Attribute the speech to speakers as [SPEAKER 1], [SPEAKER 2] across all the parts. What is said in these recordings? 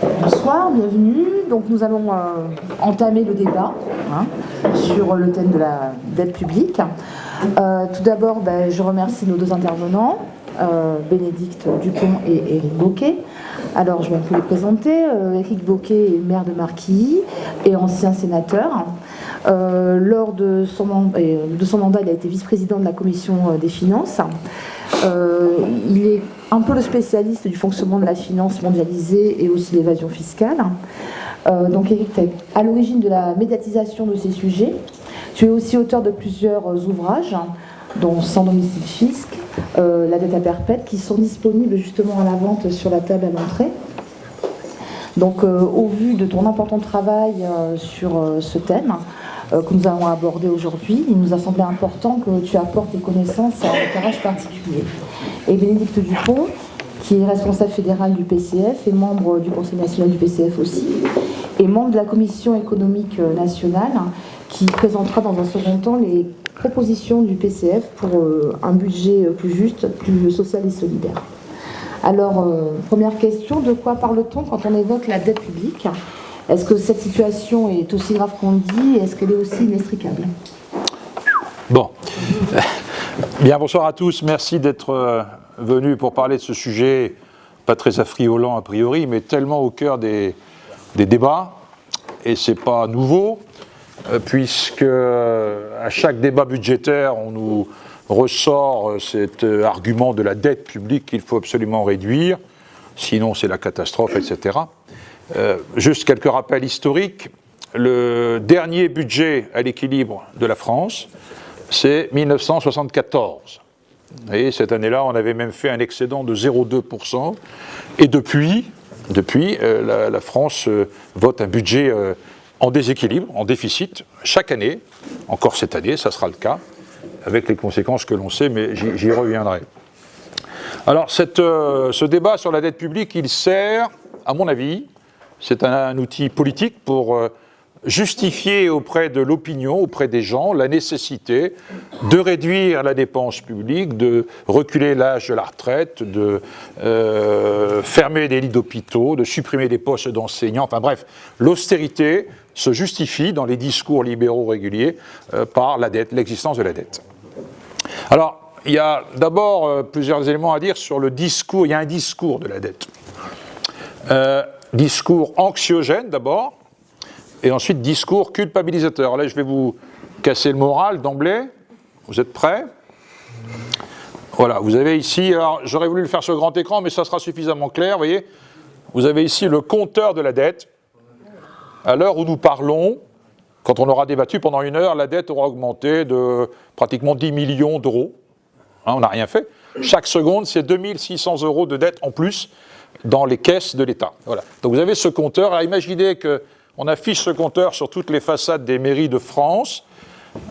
[SPEAKER 1] Bonsoir, bienvenue. Donc nous allons entamer le débat sur le thème de la dette publique. Tout d'abord, je remercie nos deux intervenants, Bénédicte Dupont et Éric Bocquet. Alors je vais un peu les présenter. Éric Bocquet est maire de Marquilly et ancien sénateur. Lors de son mandat, il a été vice-président de la commission des finances. Il est un peu le spécialiste du fonctionnement de la finance mondialisée et aussi l'évasion fiscale. Donc Éric, tu es à l'origine de la médiatisation de ces sujets. Tu es aussi auteur de plusieurs ouvrages, dont Sans domicile fisc, La dette à perpète, qui sont disponibles justement à la vente sur la table à l'entrée. Donc au vu de ton important travail sur ce thème, que nous allons aborder aujourd'hui, il nous a semblé important que tu apportes tes connaissances à un éclairage particulier. Et Bénédicte Dupont, qui est responsable fédéral du PCF et membre du Conseil national du PCF aussi, et membre de la Commission économique nationale, qui présentera dans un second temps les propositions du PCF pour un budget plus juste, plus social et solidaire. Alors, première question, de quoi parle-t-on quand on évoque la dette publique ? Est-ce que cette situation est aussi grave qu'on le dit et est-ce qu'elle est aussi inextricable ?
[SPEAKER 2] Bon. Bien, bonsoir à tous. Merci d'être venus pour parler de ce sujet, pas très affriolant a priori, mais tellement au cœur des débats. Et ce n'est pas nouveau, puisque à chaque débat budgétaire, on nous ressort cet argument de la dette publique qu'il faut absolument réduire, sinon c'est la catastrophe, etc. Juste quelques rappels historiques. Le dernier budget à l'équilibre de la France, c'est 1974. Et cette année-là, on avait même fait un excédent de 0,2%. Et depuis, la France vote un budget en déséquilibre, en déficit, chaque année. Encore cette année, ça sera le cas, avec les conséquences que l'on sait, mais j'y reviendrai. Alors, ce débat sur la dette publique, il sert, à mon avis, c'est un outil politique pour justifier auprès de l'opinion, auprès des gens, la nécessité de réduire la dépense publique, de reculer l'âge de la retraite, de fermer des lits d'hôpitaux, de supprimer des postes d'enseignants. Enfin bref, l'austérité se justifie dans les discours libéraux réguliers par la dette, l'existence de la dette. Alors, il y a d'abord plusieurs éléments à dire sur le discours. Il y a un discours de la dette. Discours anxiogène d'abord, et ensuite discours culpabilisateur. Alors là, je vais vous casser le moral d'emblée. Vous êtes prêts ? Voilà, vous avez ici, alors j'aurais voulu le faire sur le grand écran, mais ça sera suffisamment clair, vous voyez. Vous avez ici le compteur de la dette. À l'heure où nous parlons, quand on aura débattu pendant une heure, la dette aura augmenté de pratiquement 10 millions d'euros. On n'a rien fait. Chaque seconde, c'est 2600 euros de dette en plus dans les caisses de l'État. Voilà. Donc vous avez ce compteur. Alors imaginez qu'on affiche ce compteur sur toutes les façades des mairies de France.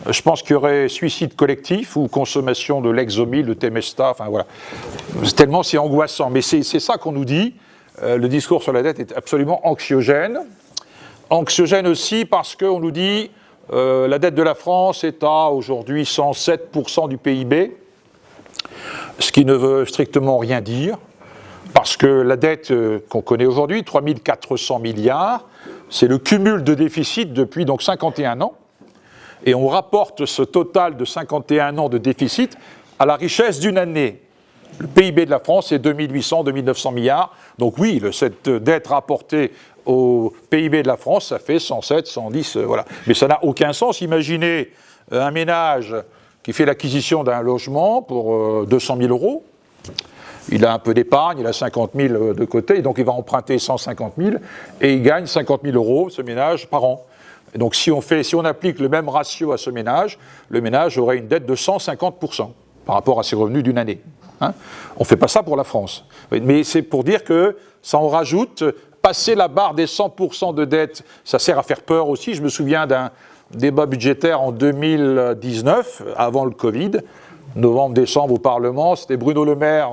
[SPEAKER 2] Je pense qu'il y aurait suicide collectif ou consommation de Lexomil, de Temesta, enfin voilà. Tellement c'est angoissant. Mais c'est ça qu'on nous dit. Le discours sur la dette est absolument anxiogène. Anxiogène aussi parce qu'on nous dit la dette de la France est à aujourd'hui 107% du PIB, ce qui ne veut strictement rien dire. Parce que la dette qu'on connaît aujourd'hui, 3 400 milliards, c'est le cumul de déficit depuis donc 51 ans. Et on rapporte ce total de 51 ans de déficit à la richesse d'une année. Le PIB de la France est 2800, 2900 milliards. Donc oui, cette dette rapportée au PIB de la France, ça fait 107, 110, voilà. Mais ça n'a aucun sens. Imaginez un ménage qui fait l'acquisition d'un logement pour 200 000 euros. Il a un peu d'épargne, il a 50 000 de côté, donc il va emprunter 150 000 et il gagne 50 000 euros, ce ménage, par an. Et donc si on applique le même ratio à ce ménage, le ménage aurait une dette de 150% par rapport à ses revenus d'une année. On ne fait pas ça pour la France. Mais c'est pour dire que ça en rajoute. Passer la barre des 100% de dette, ça sert à faire peur aussi. Je me souviens d'un débat budgétaire en 2019, avant le Covid, novembre-décembre au Parlement, c'était Bruno Le Maire,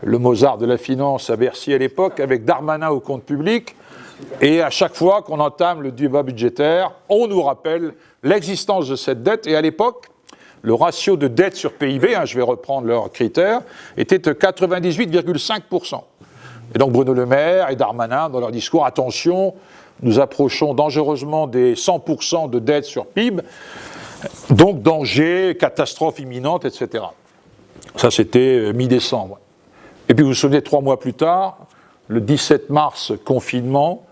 [SPEAKER 2] le Mozart de la finance à Bercy à l'époque, avec Darmanin au compte public. Et à chaque fois qu'on entame le débat budgétaire, on nous rappelle l'existence de cette dette. Et à l'époque, le ratio de dette sur PIB, je vais reprendre leurs critères, était de 98,5%. Et donc Bruno Le Maire et Darmanin, dans leur discours, attention, nous approchons dangereusement des 100% de dette sur PIB, donc danger, catastrophe imminente, etc. Ça, c'était mi-décembre. Et puis vous vous souvenez, 3 mois plus tard, le 17 mars, confinement,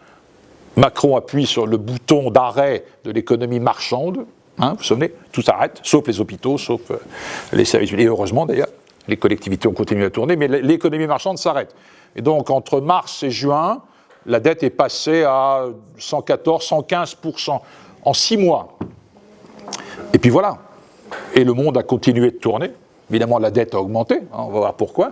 [SPEAKER 2] Macron appuie sur le bouton d'arrêt de l'économie marchande. Hein, vous vous souvenez, tout s'arrête, sauf les hôpitaux, sauf les services. Et heureusement d'ailleurs, les collectivités ont continué à tourner, mais l'économie marchande s'arrête. Et donc entre mars et juin, la dette est passée à 114, 115% en 6 mois. Et puis voilà. Et le monde a continué de tourner. Évidemment, la dette a augmenté, hein, on va voir pourquoi.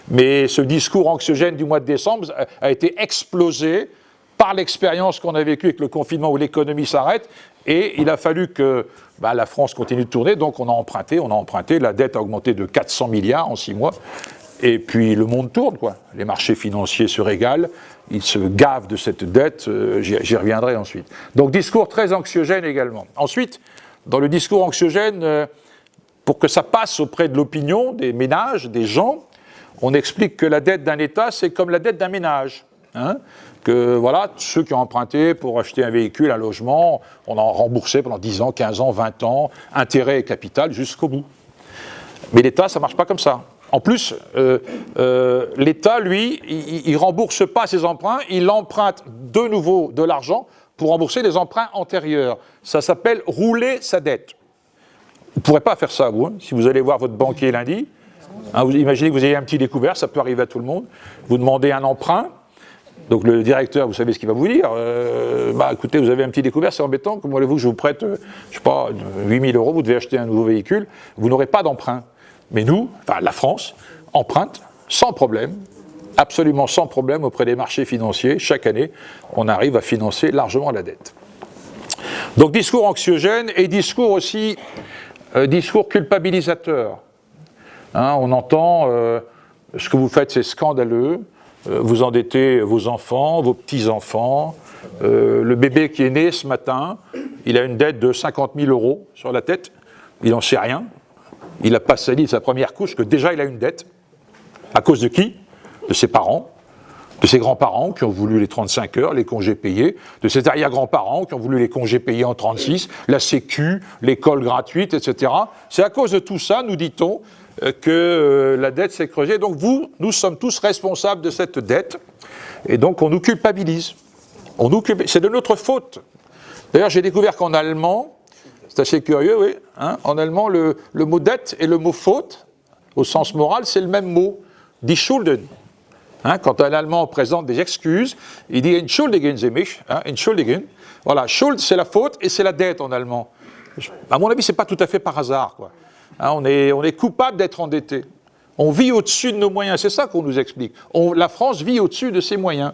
[SPEAKER 2] Mais ce discours anxiogène du mois de décembre a été explosé par l'expérience qu'on a vécue avec le confinement où l'économie s'arrête. Et il a fallu que la France continue de tourner. Donc on a emprunté. La dette a augmenté de 400 milliards en 6 mois. Et puis le monde tourne, quoi. Les marchés financiers se régalent. Ils se gavent de cette dette. J'y reviendrai ensuite. Donc discours très anxiogène également. Ensuite, dans le discours anxiogène, pour que ça passe auprès de l'opinion, des ménages, des gens, on explique que la dette d'un État, c'est comme la dette d'un ménage. Hein, que voilà, ceux qui ont emprunté pour acheter un véhicule, un logement, on en remboursé pendant 10 ans, 15 ans, 20 ans, intérêt et capital jusqu'au bout. Mais l'État, ça ne marche pas comme ça. En plus, l'État, lui, il ne rembourse pas ses emprunts, il emprunte de nouveau de l'argent pour rembourser les emprunts antérieurs. Ça s'appelle rouler sa dette. Vous ne pourrez pas faire ça, vous, hein, si vous allez voir votre banquier lundi. Hein, vous imaginez que vous ayez un petit découvert, ça peut arriver à tout le monde. Vous demandez un emprunt. Donc le directeur, vous savez ce qu'il va vous dire. Écoutez, vous avez un petit découvert, c'est embêtant. Comment voulez-vous que je vous prête, 8 000 euros, vous devez acheter un nouveau véhicule. Vous n'aurez pas d'emprunt. Mais nous, la France, emprunte sans problème, absolument sans problème auprès des marchés financiers. Chaque année, on arrive à financer largement la dette. Donc discours anxiogène et discours aussi, discours culpabilisateur. Hein, on entend ce que vous faites, c'est scandaleux. Vous endettez vos enfants, vos petits-enfants. Le bébé qui est né ce matin, il a une dette de 50 000 euros sur la tête. Il n'en sait rien. Il n'a pas sali de sa première couche que déjà il a une dette. À cause de qui? De ses parents, de ses grands-parents qui ont voulu les 35 heures, les congés payés, de ses arrière-grands-parents qui ont voulu les congés payés en 36, la Sécu, l'école gratuite, etc. C'est à cause de tout ça, nous dit-on, que la dette s'est creusée. Donc nous sommes tous responsables de cette dette, et donc on nous culpabilise. C'est de notre faute. D'ailleurs, j'ai découvert qu'en allemand, c'est assez curieux, oui, hein, en allemand, le mot dette et le mot faute, au sens moral, c'est le même mot, die Schulden. Hein, quand un Allemand présente des excuses, il dit Entschuldigen Sie mich, hein, Entschuldigen. Voilà, Schuld, c'est la faute et c'est la dette en allemand. À mon avis, c'est pas tout à fait par hasard, quoi. Hein, on est coupable d'être endetté. On vit au-dessus de nos moyens, c'est ça qu'on nous explique. La France vit au-dessus de ses moyens.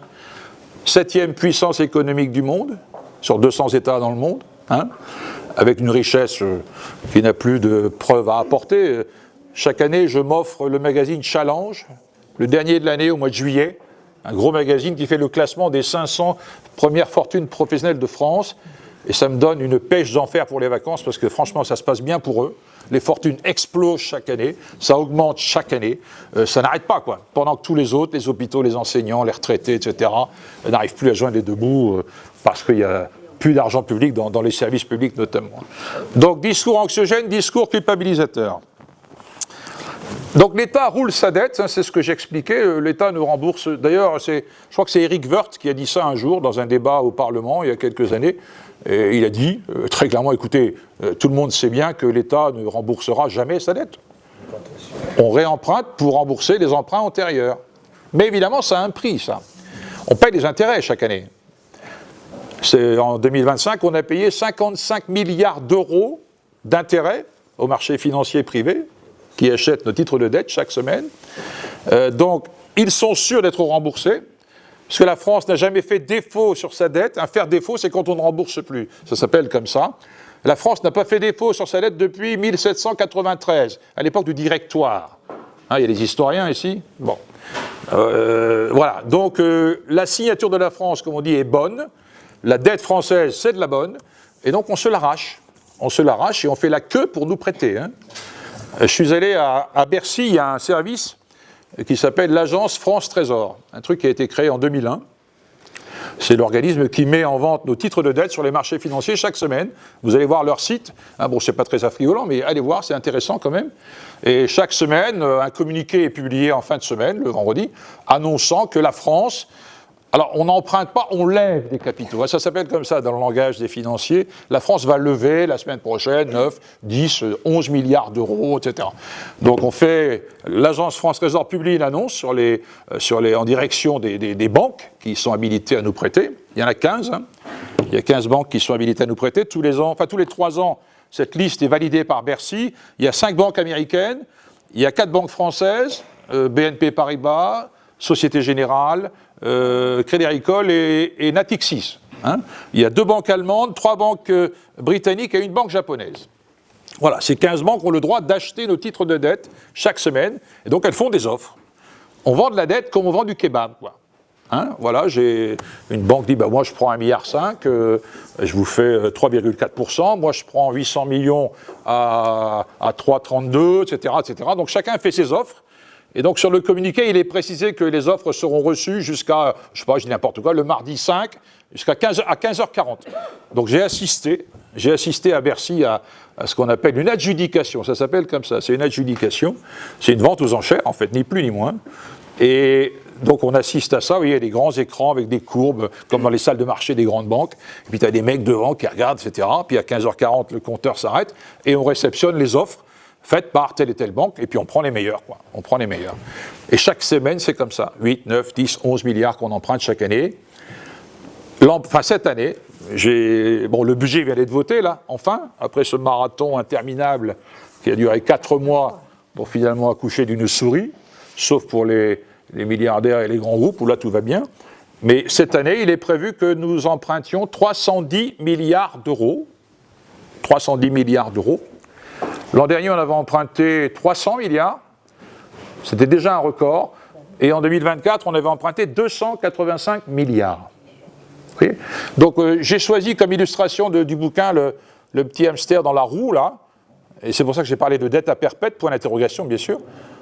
[SPEAKER 2] 7e puissance économique du monde, sur 200 États dans le monde, hein, avec une richesse qui n'a plus de preuves à apporter. Chaque année, je m'offre le magazine Challenge, le dernier de l'année au mois de juillet, un gros magazine qui fait le classement des 500 premières fortunes professionnelles de France. Et ça me donne une pêche d'enfer pour les vacances parce que franchement, ça se passe bien pour eux. Les fortunes explosent chaque année, ça augmente chaque année, ça n'arrête pas, quoi. Pendant que tous les autres, les hôpitaux, les enseignants, les retraités, etc., n'arrivent plus à joindre les deux bouts parce qu'il y a plus d'argent public dans les services publics notamment. Donc discours anxiogène, discours culpabilisateur. Donc l'État roule sa dette, hein, c'est ce que j'expliquais, l'État nous rembourse, d'ailleurs je crois que c'est Éric Woerth qui a dit ça un jour dans un débat au Parlement il y a quelques années, et il a dit très clairement, écoutez, tout le monde sait bien que l'État ne remboursera jamais sa dette. On réemprunte pour rembourser les emprunts antérieurs. Mais évidemment ça a un prix, ça. On paye des intérêts chaque année. En 2025, on a payé 55 milliards d'euros d'intérêts au marché financier privé, qui achètent nos titres de dette chaque semaine. Donc, ils sont sûrs d'être remboursés, parce que la France n'a jamais fait défaut sur sa dette. Faire défaut, c'est quand on ne rembourse plus. Ça s'appelle comme ça. La France n'a pas fait défaut sur sa dette depuis 1793, à l'époque du Directoire. Hein, il y a des historiens ici. Bon. Voilà. Donc, la signature de la France, comme on dit, est bonne. La dette française, c'est de la bonne. Et donc, on se l'arrache. On se l'arrache et on fait la queue pour nous prêter, hein. Je suis allé à Bercy, il y a un service qui s'appelle l'Agence France Trésor, un truc qui a été créé en 2001. C'est l'organisme qui met en vente nos titres de dette sur les marchés financiers chaque semaine. Vous allez voir leur site. Bon, c'est pas très affriolant, mais allez voir, c'est intéressant quand même. Et chaque semaine, un communiqué est publié en fin de semaine, le vendredi, annonçant que la France... Alors, on n'emprunte pas, on lève des capitaux. Ça s'appelle comme ça dans le langage des financiers. La France va lever la semaine prochaine 9, 10, 11 milliards d'euros, etc. Donc, l'Agence France Trésor publie une annonce en direction des banques qui sont habilitées à nous prêter. Il y en a 15. Il y a 15 banques qui sont habilitées à nous prêter. Tous les 3 ans, cette liste est validée par Bercy. Il y a 5 banques américaines. Il y a 4 banques françaises, BNP Paribas, Société Générale, Crédit Agricole et Natixis. Il y a 2 banques allemandes, 3 banques britanniques et une banque japonaise. Voilà, ces 15 banques ont le droit d'acheter nos titres de dette chaque semaine, et donc elles font des offres. On vend de la dette comme on vend du kebab, quoi. Voilà, j'ai une banque dit, moi je prends 1,5 milliard, je vous fais 3,4%, moi je prends 800 millions à 3,32, etc., etc. Donc chacun fait ses offres. Et donc, sur le communiqué, il est précisé que les offres seront reçues jusqu'à, je dis n'importe quoi, le mardi 5, jusqu'à 15h40. Donc, j'ai assisté à Bercy à ce qu'on appelle une adjudication. Ça s'appelle comme ça, c'est une adjudication. C'est une vente aux enchères, en fait, ni plus ni moins. Et donc, on assiste à ça. Vous voyez, il y a des grands écrans avec des courbes, comme dans les salles de marché des grandes banques. Et puis, tu as des mecs devant qui regardent, etc. Puis, à 15h40, le compteur s'arrête et on réceptionne les offres faites par telle et telle banque, et puis on prend les meilleurs, quoi. On prend les meilleurs. Et chaque semaine, c'est comme ça. 8, 9, 10, 11 milliards qu'on emprunte chaque année. Cette année, le budget vient d'être voté, là, enfin, après ce marathon interminable qui a duré 4 mois pour finalement accoucher d'une souris, sauf pour les milliardaires et les grands groupes, où là, tout va bien. Mais cette année, il est prévu que nous empruntions 310 milliards d'euros. 310 milliards d'euros. L'an dernier, on avait emprunté 300 milliards, c'était déjà un record, et en 2024, on avait emprunté 285 milliards. Vous voyez ? Donc, j'ai choisi comme illustration du bouquin le petit hamster dans la roue, là, et c'est pour ça que j'ai parlé de dette à perpète, point d'interrogation, bien sûr,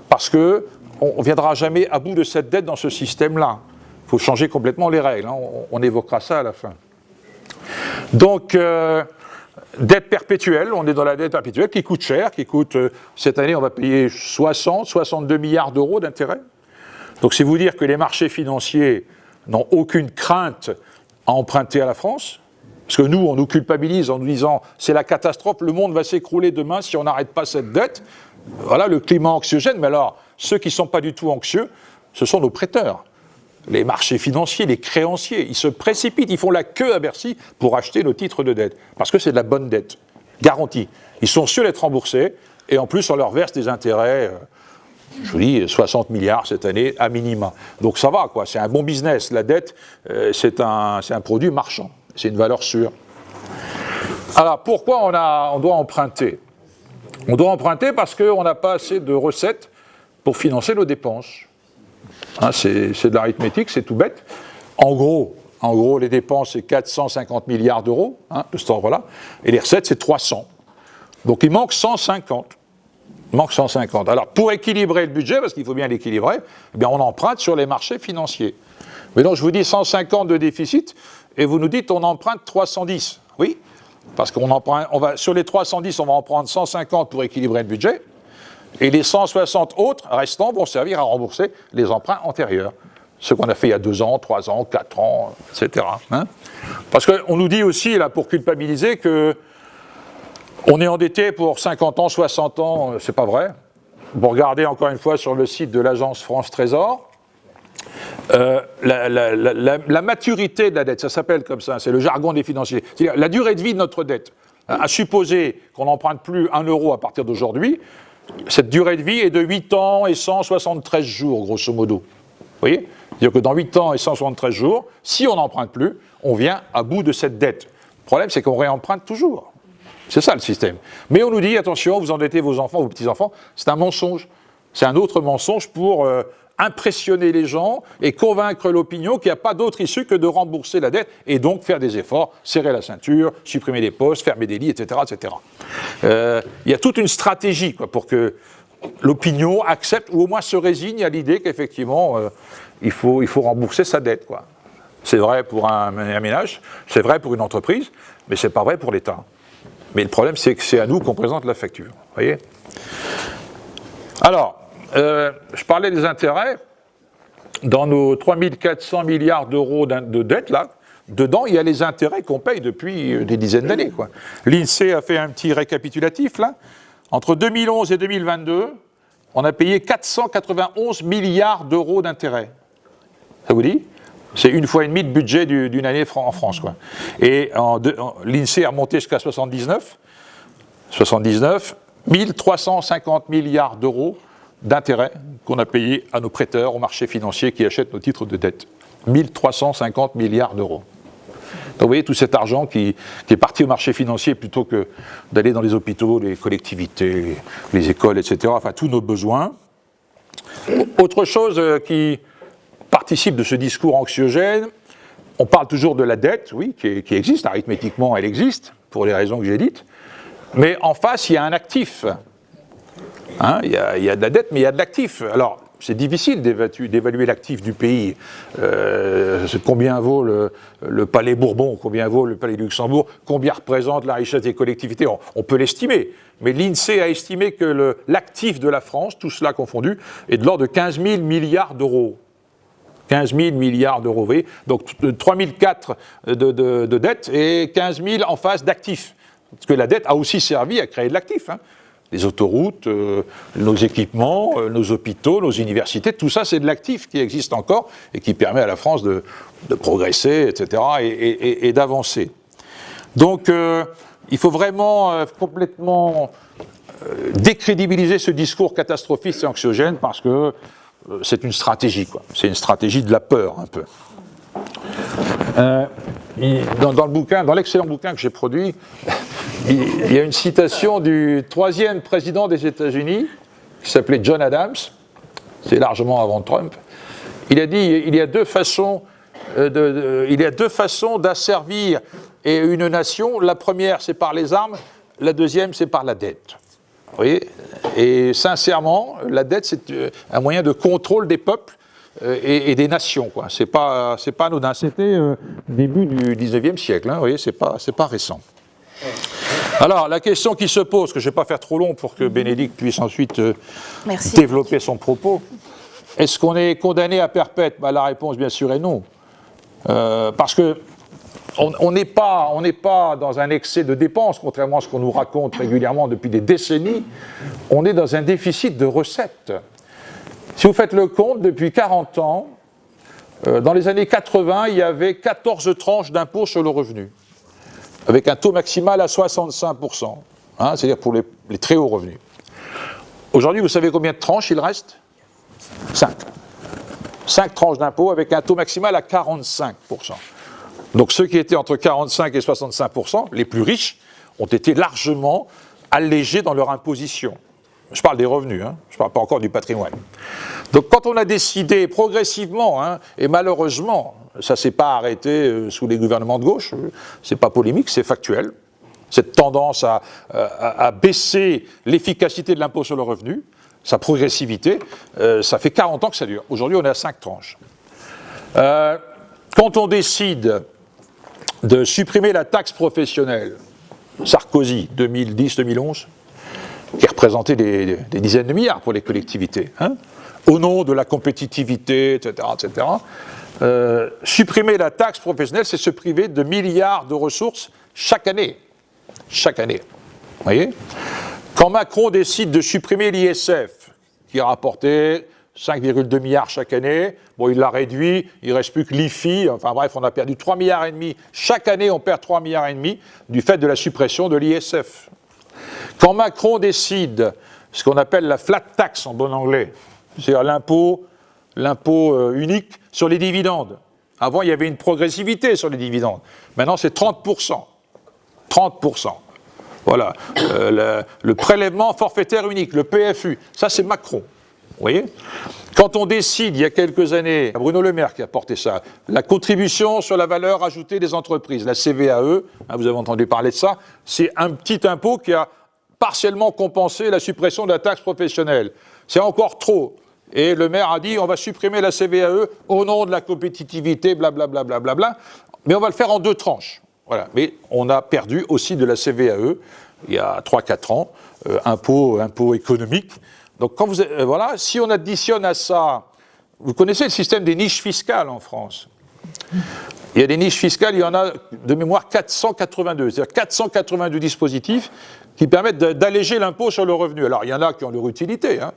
[SPEAKER 2] parce qu'on ne viendra jamais à bout de cette dette dans ce système-là. Il faut changer complètement les règles, on évoquera ça à la fin. Donc... dette perpétuelle, on est dans la dette perpétuelle qui coûte cher, cette année on va payer 62 milliards d'euros d'intérêts. Donc c'est vous dire que les marchés financiers n'ont aucune crainte à emprunter à la France, parce que nous on nous culpabilise en nous disant c'est la catastrophe, le monde va s'écrouler demain si on n'arrête pas cette dette. Voilà le climat anxiogène, mais alors ceux qui ne sont pas du tout anxieux, ce sont nos prêteurs. Les marchés financiers, les créanciers, ils se précipitent, ils font la queue à Bercy pour acheter nos titres de dette. Parce que c'est de la bonne dette, garantie. Ils sont sûrs d'être remboursés, et en plus, on leur verse des intérêts, je vous dis, 60 milliards cette année, à minima. Donc ça va, quoi, c'est un bon business. La dette, c'est un produit marchand, c'est une valeur sûre. Alors, pourquoi on doit emprunter ? On doit emprunter parce qu'on n'a pas assez de recettes pour financer nos dépenses. C'est de l'arithmétique, c'est tout bête. En gros, les dépenses, c'est 450 milliards d'euros, de cet ordre-là, et les recettes, c'est 300. Donc il manque 150. Alors pour équilibrer le budget, parce qu'il faut bien l'équilibrer, on emprunte sur les marchés financiers. Mais donc je vous dis 150 de déficit, et vous nous dites on emprunte 310. Oui, parce sur les 310, on va en prendre 150 pour équilibrer le budget. Et les 160 autres restants vont servir à rembourser les emprunts antérieurs. Ce qu'on a fait il y a 2 ans, 3 ans, 4 ans, etc. Parce qu'on nous dit aussi, là, pour culpabiliser, qu'on est endetté pour 50 ans, 60 ans, c'est pas vrai. Vous regardez encore une fois sur le site de l'Agence France Trésor, la maturité de la dette, ça s'appelle comme ça, c'est le jargon des financiers. C'est-à-dire la durée de vie de notre dette. À supposer qu'on n'emprunte plus 1 euro à partir d'aujourd'hui, cette durée de vie est de 8 ans et 173 jours, grosso modo. Vous voyez ? C'est-à-dire que dans 8 ans et 173 jours, si on n'emprunte plus, on vient à bout de cette dette. Le problème, c'est qu'on réemprunte toujours. C'est ça le système. Mais on nous dit, attention, vous endettez vos enfants, vos petits-enfants, c'est un mensonge. C'est un autre mensonge pour impressionner les gens et convaincre l'opinion qu'il n'y a pas d'autre issue que de rembourser la dette et donc faire des efforts, serrer la ceinture, supprimer des postes, fermer des lits, etc. etc. Il y a toute une stratégie pour que l'opinion accepte ou au moins se résigne à l'idée qu'effectivement, il faut rembourser sa dette, quoi. C'est vrai pour un ménage, c'est vrai pour une entreprise, mais c'est pas vrai pour l'État. Mais le problème, c'est que c'est à nous qu'on présente la facture. Vous voyez ? Alors, je parlais des intérêts. Dans nos 3 400 milliards d'euros de dette, là, dedans, il y a les intérêts qu'on paye depuis des dizaines d'années, quoi. L'INSEE a fait un petit récapitulatif, là. Entre 2011 et 2022, on a payé 491 milliards d'euros d'intérêts. Ça vous dit ? C'est 1,5 fois de budget d'une année en France, quoi. Et l'INSEE a remonté jusqu'à 79, 1350 milliards d'euros d'intérêts qu'on a payés à nos prêteurs, aux marchés financiers qui achètent nos titres de dette. 1350 milliards d'euros. Donc vous voyez tout cet argent qui est parti au marché financier plutôt que d'aller dans les hôpitaux, les collectivités, les écoles, etc., enfin tous nos besoins. Autre chose qui participe de ce discours anxiogène, on parle toujours de la dette, oui, qui existe, arithmétiquement elle existe, pour les raisons que j'ai dites, mais en face il y a un actif. Hein, il y a de la dette, mais il y a de l'actif. Alors, c'est difficile d'évaluer l'actif du pays. Combien vaut le palais Bourbon, combien vaut le palais Luxembourg, combien représente la richesse des collectivités, on peut l'estimer. Mais l'INSEE a estimé que l'actif de la France, tout cela confondu, est de l'ordre de 15 000 milliards d'euros. 15 000 milliards d'euros, vous voyez. Donc 3 400 de dette et 15 000 en face d'actifs. Parce que la dette a aussi servi à créer de l'actif. Hein. Les autoroutes, nos équipements, nos hôpitaux, nos universités, tout ça c'est de l'actif qui existe encore et qui permet à la France de progresser, etc. et d'avancer. Donc il faut vraiment complètement décrédibiliser ce discours catastrophiste et anxiogène parce que c'est une stratégie, quoi. C'est une stratégie de la peur, un peu. Dans le bouquin, dans l'excellent bouquin que j'ai produit, il y a une citation du 3e président des États-Unis, qui s'appelait John Adams, c'est largement avant Trump. Il a dit il y a deux façons d'asservir une nation. La première, c'est par les armes, la deuxième, c'est par la dette. Vous voyez ? Et sincèrement, la dette, c'est un moyen de contrôle des peuples et des nations, quoi. C'est pas anodin. C'était début du 19e siècle, hein, vous voyez, c'est pas récent. Alors, la question qui se pose, que je ne vais pas faire trop long pour que Bénédicte puisse ensuite développer son propos, est-ce qu'on est condamné à perpète ? La réponse, bien sûr, est non. Parce que on n'est pas dans un excès de dépenses, contrairement à ce qu'on nous raconte régulièrement depuis des décennies. On est dans un déficit de recettes. Si vous faites le compte, depuis 40 ans, dans les années 80, il y avait 14 tranches d'impôt sur le revenu, avec un taux maximal à 65%, hein, c'est-à-dire pour les très hauts revenus. Aujourd'hui, vous savez combien de tranches il reste ? 5. 5 tranches d'impôt avec un taux maximal à 45%. Donc ceux qui étaient entre 45 et 65%, les plus riches, ont été largement allégés dans leur imposition. Je parle des revenus, hein, je ne parle pas encore du patrimoine. Donc quand on a décidé progressivement, hein, et malheureusement, ça ne s'est pas arrêté sous les gouvernements de gauche, ce n'est pas polémique, c'est factuel, cette tendance à baisser l'efficacité de l'impôt sur le revenu, sa progressivité, ça fait 40 ans que ça dure. Aujourd'hui, on est à 5 tranches. Quand on décide de supprimer la taxe professionnelle, Sarkozy, 2010-2011, qui représentait des dizaines de milliards pour les collectivités, hein, au nom de la compétitivité, etc., etc., supprimer la taxe professionnelle, c'est se priver de milliards de ressources chaque année. Chaque année. Vous voyez ? Quand Macron décide de supprimer l'ISF, qui rapportait 5,2 milliards chaque année, bon, il l'a réduit, il ne reste plus que l'IFI, enfin bref, on a perdu 3,5 milliards. Chaque année, on perd 3,5 milliards du fait de la suppression de l'ISF. Quand Macron décide ce qu'on appelle la flat tax en bon anglais, c'est-à-dire l'impôt unique sur les dividendes. Avant, il y avait une progressivité sur les dividendes. Maintenant, c'est 30%. 30%. Voilà. Le prélèvement forfaitaire unique, le PFU, ça c'est Macron. Vous voyez ? Quand on décide, il y a quelques années, Bruno Le Maire qui a porté ça, la contribution sur la valeur ajoutée des entreprises, la CVAE, hein, vous avez entendu parler de ça, c'est un petit impôt qui a partiellement compenser la suppression de la taxe professionnelle. C'est encore trop. Et le maire a dit, on va supprimer la CVAE au nom de la compétitivité, blablabla, blablabla, mais on va le faire en 2 tranches. Voilà. Mais on a perdu aussi de la CVAE il y a 3-4 ans, impôt économique. Donc quand voilà, si on additionne à ça, vous connaissez le système des niches fiscales en France. Il y a des niches fiscales, il y en a de mémoire 482, c'est-à-dire 482 dispositifs qui permettent d'alléger l'impôt sur le revenu. Alors il y en a qui ont leur utilité, hein.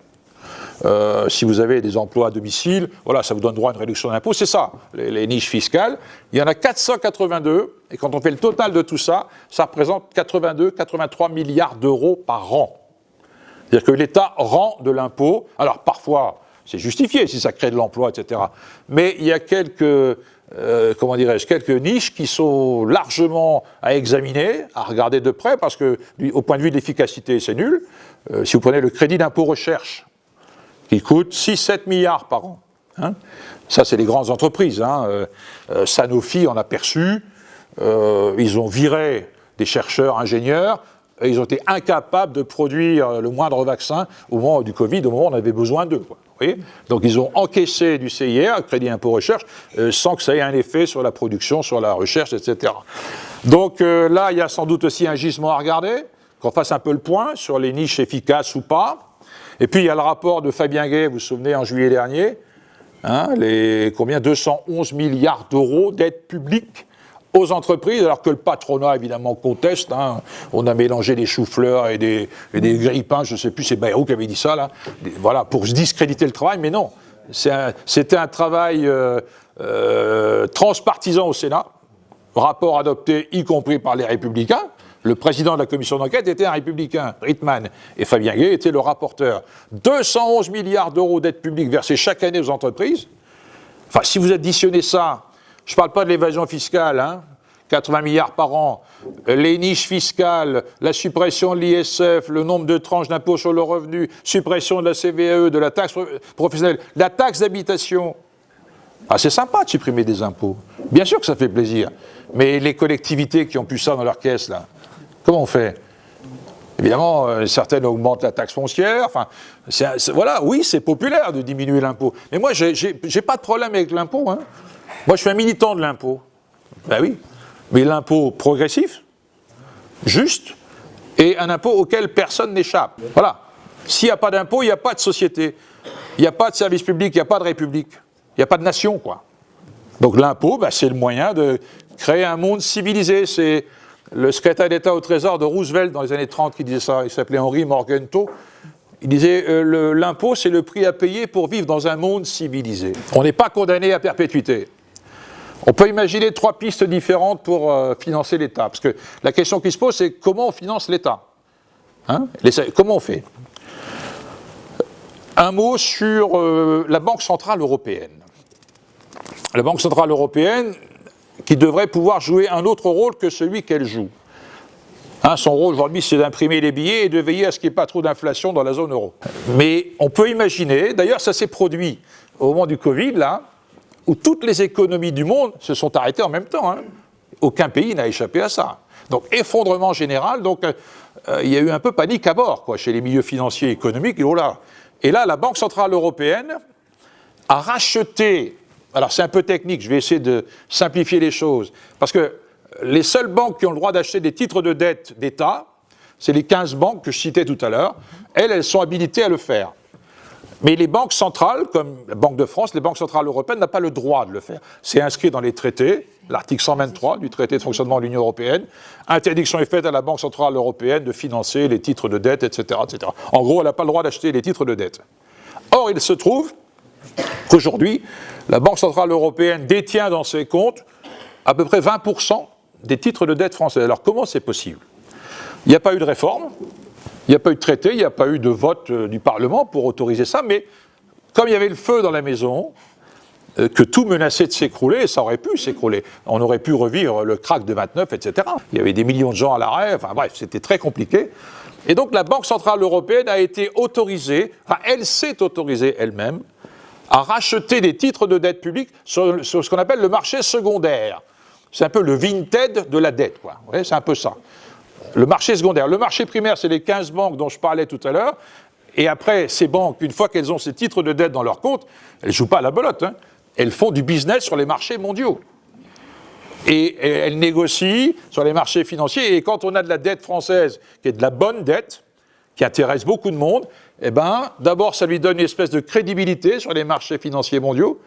[SPEAKER 2] Si vous avez des emplois à domicile, voilà, ça vous donne droit à une réduction d'impôt, c'est ça, les niches fiscales. Il y en a 482, et quand on fait le total de tout ça, ça représente 83 milliards d'euros par an. C'est-à-dire que l'État rend de l'impôt, alors parfois c'est justifié si ça crée de l'emploi, etc. Mais il y a quelques niches qui sont largement à examiner, à regarder de près, parce que au point de vue de l'efficacité, c'est nul. Si vous prenez le crédit d'impôt recherche, qui coûte 6-7 milliards par an. Hein. Ça, c'est les grandes entreprises. Hein. Sanofi en a perçu. Ils ont viré des chercheurs, ingénieurs. Et ils ont été incapables de produire le moindre vaccin au moment du Covid, au moment où on avait besoin d'eux. Vous voyez ? Donc, ils ont encaissé du CIR, Crédit Impôt Recherche, sans que ça ait un effet sur la production, sur la recherche, etc. Donc, là, il y a sans doute aussi un gisement à regarder, qu'on fasse un peu le point sur les niches efficaces ou pas. Et puis, il y a le rapport de Fabien Gay, vous vous souvenez, en juillet dernier, hein, 211 milliards d'euros d'aide publique aux entreprises, alors que le patronat, évidemment, conteste. Hein. On a mélangé des choux-fleurs et des grille-pains, je ne sais plus, c'est Bayrou qui avait dit ça, là, voilà, pour discréditer le travail, mais non. C'était un travail transpartisan au Sénat, rapport adopté, y compris par les Républicains. Le président de la commission d'enquête était un républicain, Rittmann, et Fabien Gay était le rapporteur. 211 milliards d'euros d'aide publique versés chaque année aux entreprises. Enfin, si vous additionnez ça, je ne parle pas de l'évasion fiscale, hein, 80 milliards par an, les niches fiscales, la suppression de l'ISF, le nombre de tranches d'impôt sur le revenu, suppression de la CVAE, de la taxe professionnelle, la taxe d'habitation. Ah, c'est sympa de supprimer des impôts. Bien sûr que ça fait plaisir. Mais les collectivités qui ont pu ça dans leur caisse, là, comment on fait ? Évidemment, certaines augmentent la taxe foncière. Enfin, voilà, oui, c'est populaire de diminuer l'impôt. Mais moi, j'ai pas de problème avec l'impôt. Hein. Moi, je suis un militant de l'impôt. Ben oui. Mais l'impôt progressif, juste, et un impôt auquel personne n'échappe. Voilà. S'il n'y a pas d'impôt, il n'y a pas de société. Il n'y a pas de service public, il n'y a pas de république. Il n'y a pas de nation, quoi. Donc l'impôt, ben, c'est le moyen de créer un monde civilisé. C'est le secrétaire d'État au Trésor de Roosevelt dans les années 30 qui disait ça. Il s'appelait Henry Morgenthau. Il disait l'impôt, c'est le prix à payer pour vivre dans un monde civilisé. On n'est pas condamné à perpétuité. On peut imaginer 3 pistes différentes pour financer l'État. Parce que la question qui se pose, c'est comment on finance l'État, hein ? Comment on fait ? Un mot sur la Banque Centrale Européenne. La Banque Centrale Européenne qui devrait pouvoir jouer un autre rôle que celui qu'elle joue. Hein, son rôle aujourd'hui, c'est d'imprimer les billets et de veiller à ce qu'il n'y ait pas trop d'inflation dans la zone euro. Mais on peut imaginer, d'ailleurs ça s'est produit au moment du Covid, là, où toutes les économies du monde se sont arrêtées en même temps. Hein. Aucun pays n'a échappé à ça. Donc effondrement général, donc il y a eu un peu panique à bord, quoi, chez les milieux financiers et économiques. Et là, la Banque Centrale Européenne a racheté, alors c'est un peu technique, je vais essayer de simplifier les choses, parce que les seules banques qui ont le droit d'acheter des titres de dette d'État, c'est les 15 banques que je citais tout à l'heure, elles sont habilitées à le faire. Mais les banques centrales, comme la Banque de France, les banques centrales européennes n'ont pas le droit de le faire. C'est inscrit dans les traités, l'article 123 du traité de fonctionnement de l'Union européenne. Interdiction est faite à la Banque centrale européenne de financer les titres de dette, etc., etc. En gros, elle n'a pas le droit d'acheter les titres de dette. Or, il se trouve qu'aujourd'hui, la Banque centrale européenne détient dans ses comptes à peu près 20% des titres de dette français. Alors, comment c'est possible ? Il n'y a pas eu de réforme. Il n'y a pas eu de traité, il n'y a pas eu de vote du Parlement pour autoriser ça, mais comme il y avait le feu dans la maison, que tout menaçait de s'écrouler, et ça aurait pu s'écrouler, on aurait pu revivre le krach de 29, etc. Il y avait des millions de gens à l'arrêt, enfin bref, c'était très compliqué. Et donc la Banque Centrale Européenne a été autorisée, enfin elle s'est autorisée elle-même, à racheter des titres de dette publique sur ce qu'on appelle le marché secondaire. C'est un peu le Vinted de la dette, quoi. Vous voyez, c'est un peu ça. Le marché secondaire. Le marché primaire, c'est les 15 banques dont je parlais tout à l'heure. Et après, ces banques, une fois qu'elles ont ces titres de dette dans leur compte, elles ne jouent pas à la belote. Hein. Elles font du business sur les marchés mondiaux. Et elles négocient sur les marchés financiers. Et quand on a de la dette française, qui est de la bonne dette, qui intéresse beaucoup de monde, eh ben, d'abord, ça lui donne une espèce de crédibilité sur les marchés financiers mondiaux.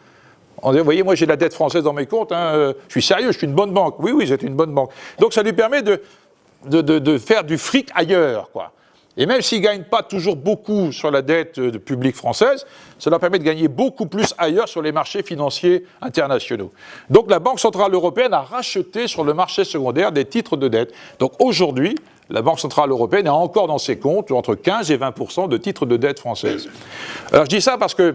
[SPEAKER 2] On dit, vous voyez, moi j'ai de la dette française dans mes comptes, hein, je suis sérieux, je suis une bonne banque. Oui, oui, c'est une bonne banque. Donc ça lui permet de faire du fric ailleurs, quoi. Et même s'il ne gagne pas toujours beaucoup sur la dette publique française, ça leur permet de gagner beaucoup plus ailleurs sur les marchés financiers internationaux. Donc la Banque Centrale Européenne a racheté sur le marché secondaire des titres de dette. Donc aujourd'hui, la Banque Centrale Européenne a encore dans ses comptes entre 15 et 20% de titres de dette française. Alors je dis ça parce que,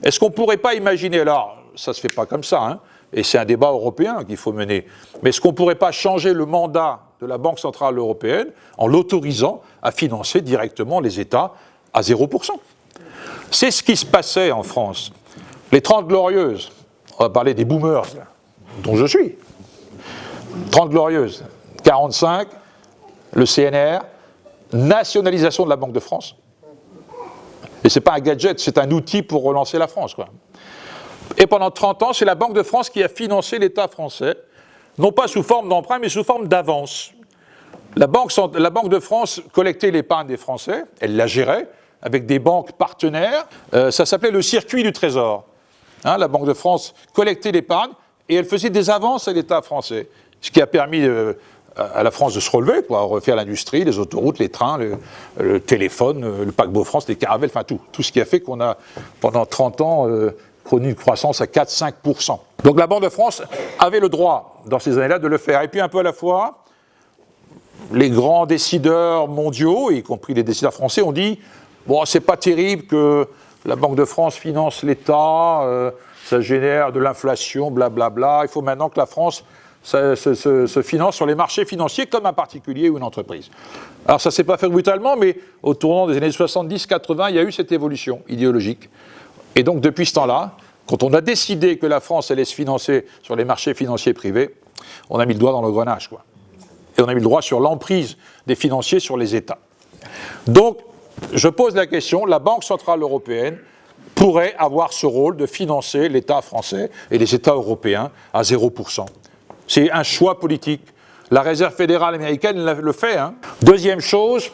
[SPEAKER 2] est-ce qu'on ne pourrait pas imaginer, alors ça ne se fait pas comme ça, hein, et c'est un débat européen qu'il faut mener, mais est-ce qu'on ne pourrait pas changer le mandat de la Banque Centrale Européenne en l'autorisant à financer directement les États à 0%. C'est ce qui se passait en France. Les 30 Glorieuses, on va parler des boomers, là, dont je suis. 30 Glorieuses, 45, le CNR, nationalisation de la Banque de France. Et ce n'est pas un gadget, c'est un outil pour relancer la France, quoi. Et pendant 30 ans, c'est la Banque de France qui a financé l'État français, non pas sous forme d'emprunt, mais sous forme d'avance. La Banque de France collectait l'épargne des Français, elle la gérait avec des banques partenaires, ça s'appelait le circuit du trésor. Hein, la Banque de France collectait l'épargne et elle faisait des avances à l'État français, ce qui a permis à la France de se relever, quoi, refaire l'industrie, les autoroutes, les trains, le téléphone, le paquebot France, les caravelles, enfin tout ce qui a fait qu'on a, pendant 30 ans, connu une croissance à 4-5%. Donc la Banque de France avait le droit, dans ces années-là, de le faire. Et puis un peu à la fois, les grands décideurs mondiaux, y compris les décideurs français, ont dit « Bon, c'est pas terrible que la Banque de France finance l'État, ça génère de l'inflation, blablabla. Il faut maintenant que la France se finance sur les marchés financiers comme un particulier ou une entreprise. » Alors ça ne s'est pas fait brutalement, mais au tournant des années 70-80, il y a eu cette évolution idéologique. Et donc depuis ce temps-là, quand on a décidé que la France allait se financer sur les marchés financiers privés, on a mis le doigt dans l'engrenage, quoi. Et on a mis le droit sur l'emprise des financiers sur les États. Donc, je pose la question, la Banque Centrale Européenne pourrait avoir ce rôle de financer l'État français et les États européens à 0%. C'est un choix politique. La Réserve fédérale américaine le fait. Hein. Deuxième chose,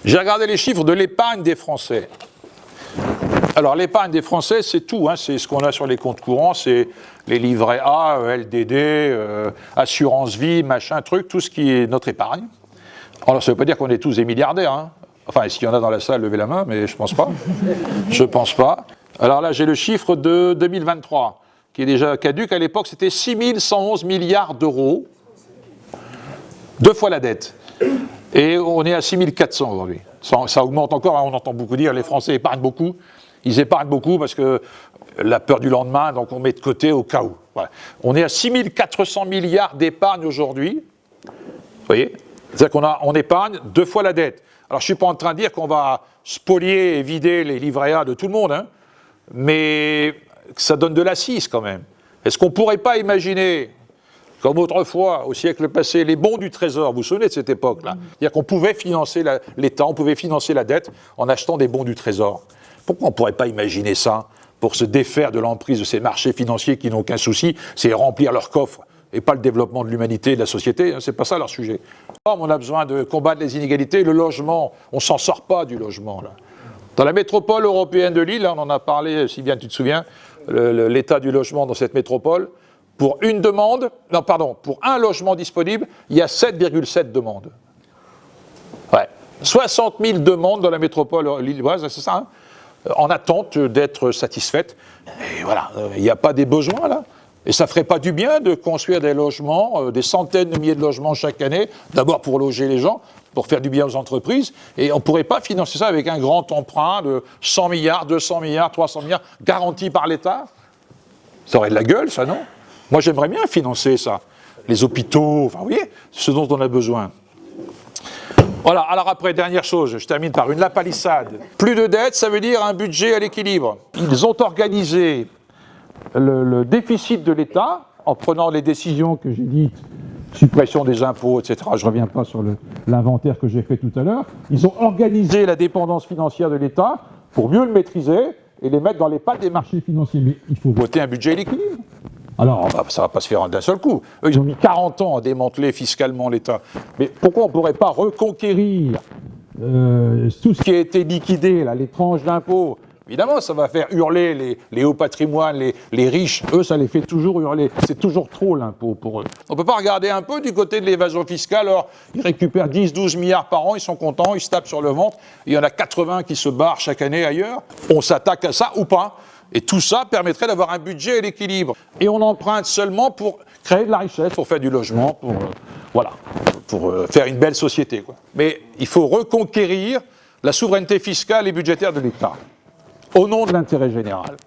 [SPEAKER 2] j'ai regardé les chiffres de l'épargne des Français. Alors, l'épargne des Français, c'est tout. Hein. C'est ce qu'on a sur les comptes courants, c'est les livrets A, LDD, assurance vie, machin, truc, tout ce qui est notre épargne. Alors, ça ne veut pas dire qu'on est tous des milliardaires. Hein. Enfin, s'il y en a dans la salle, levez la main, mais je ne pense pas. Je ne pense pas. Alors là, j'ai le chiffre de 2023, qui est déjà caduc. À l'époque, c'était 6 111 milliards d'euros, 2 fois la dette. Et on est à 6 400 aujourd'hui. Ça augmente encore, hein. On entend beaucoup dire, les Français épargnent beaucoup. Ils épargnent beaucoup parce que la peur du lendemain, donc on met de côté au cas où. Voilà. On est à 6 400 milliards d'épargne aujourd'hui. Vous voyez ? C'est-à-dire qu'on épargne 2 fois la dette. Alors je ne suis pas en train de dire qu'on va spolier et vider les livrets A de tout le monde, hein, mais ça donne de l'assise quand même. Est-ce qu'on ne pourrait pas imaginer, comme autrefois, au siècle passé, les bons du Trésor, vous vous souvenez de cette époque-là ? C'est-à-dire qu'on pouvait financer l'État, on pouvait financer la dette en achetant des bons du Trésor. Pourquoi on ne pourrait pas imaginer ça pour se défaire de l'emprise de ces marchés financiers qui n'ont qu'un souci, c'est remplir leurs coffres et pas le développement de l'humanité et de la société, hein, c'est pas ça leur sujet. On a besoin de combattre les inégalités, le logement, on ne s'en sort pas du logement. Là. Dans la métropole européenne de Lille, on en a parlé, si bien tu te souviens, l'état du logement dans cette métropole, pour un logement disponible, il y a 7,7 demandes. Ouais. 60 000 demandes dans la métropole lilloise, c'est ça, hein, en attente d'être satisfaites. Et voilà, il n'y a pas des besoins là. Et ça ne ferait pas du bien de construire des logements, des centaines de milliers de logements chaque année, d'abord pour loger les gens, pour faire du bien aux entreprises, et on ne pourrait pas financer ça avec un grand emprunt de 100 milliards, 200 milliards, 300 milliards, garanti par l'État. Ça aurait de la gueule, ça, non ? Moi, j'aimerais bien financer ça. Les hôpitaux, enfin, vous voyez, ce dont on a besoin. Voilà, alors après, dernière chose, je termine par une lapalissade. Plus de dettes, ça veut dire un budget à l'équilibre. Ils ont organisé le déficit de l'État, en prenant les décisions que j'ai dites suppression des impôts, etc. Je ne reviens pas sur l'inventaire que j'ai fait tout à l'heure. Ils ont organisé la dépendance financière de l'État pour mieux le maîtriser et les mettre dans les pattes des marchés financiers. Mais il faut voter un budget à l'équilibre. Alors, ça ne va pas se faire d'un seul coup. Eux, ils ont mis 40 ans à démanteler fiscalement l'État. Mais pourquoi on ne pourrait pas reconquérir tout ce qui a été liquidé, là, les tranches d'impôts? Évidemment, ça va faire hurler les hauts patrimoines, les riches. Eux, ça les fait toujours hurler. C'est toujours trop l'impôt pour eux. On ne peut pas regarder un peu du côté de l'évasion fiscale. Alors, ils récupèrent 10-12 milliards par an, ils sont contents, ils se tapent sur le ventre. Il y en a 80 qui se barrent chaque année ailleurs. On s'attaque à ça ou pas? Et tout ça permettrait d'avoir un budget à l'équilibre. Et on emprunte seulement pour créer de la richesse, pour faire du logement, pour faire une belle société, quoi. Mais il faut reconquérir la souveraineté fiscale et budgétaire de l'État, au nom de l'intérêt général.